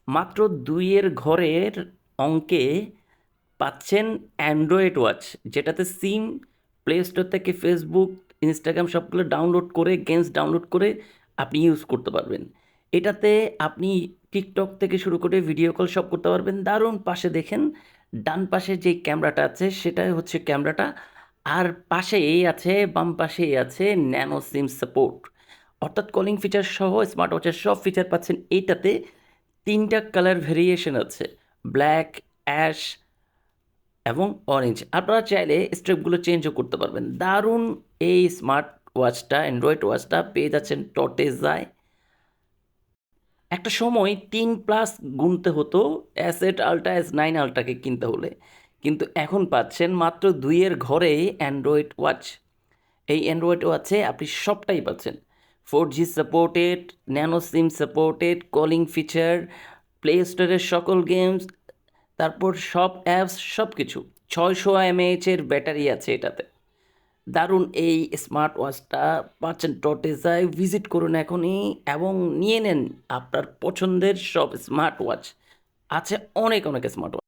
মাত্র 2-এর ঘরের অঙ্কে পাচ্ছেন অ্যান্ড্রয়েড ওয়াচ, যেটাতে সিম, প্লে স্টোর থেকে ফেসবুক, ইনস্টাগ্রাম সবগুলো ডাউনলোড করে, গেমস ডাউনলোড করে আপনি ইউজ করতে পারবেন। এটাতে আপনি টিকটক থেকে শুরু করে ভিডিও কল সব করতে পারবেন। দারুণ! পাশে দেখেন, ডান পাশে যে ক্যামেরাটা আছে সেটাই হচ্ছে ক্যামেরাটা। আর পাশেই আছে, বাম পাশেই আছে ন্যানো সিম সাপোর্ট। অর্থাৎ কলিং ফিচার সহ স্মার্ট ওয়াচের সব ফিচার পাচ্ছেন এইটাতে। 3টা কালার ভেরিয়েশন আছে, ব্ল্যাক, অ্যাশ এবং অরেঞ্জ। আপনারা চাইলে স্ট্রিপগুলো চেঞ্জও করতে পারবেন। দারুণ! এই স্মার্ট ওয়াচটা, অ্যান্ড্রয়েড ওয়াচটা পেয়ে যাচ্ছেন টর্টেজায়। একটা সময় 3+ গুনতে হতো অ্যাসেট আল্ট্রা, S9 আল্ট্রাকে কিনতে হলে, কিন্তু এখন পাচ্ছেন মাত্র 2-এর ঘরে অ্যান্ড্রয়েড ওয়াচ। এই অ্যান্ড্রয়েড ওয়াচে আপনি সবটাই পাচ্ছেন: 4G supported, nano SIM supported, calling feature, play স্টোরের সকল গেমস, তারপর সব অ্যাপস, সব কিছু। 600 mAh-এর ব্যাটারি আছে এটাতে। দারুণ! এই স্মার্ট ওয়াচটা পাচ্ছেন টর্টেজায়। ভিজিট করুন এখনই এবং নিয়ে নেন আপনার পছন্দের সব স্মার্ট ওয়াচ। আছে অনেক অনেক স্মার্ট ওয়াচ।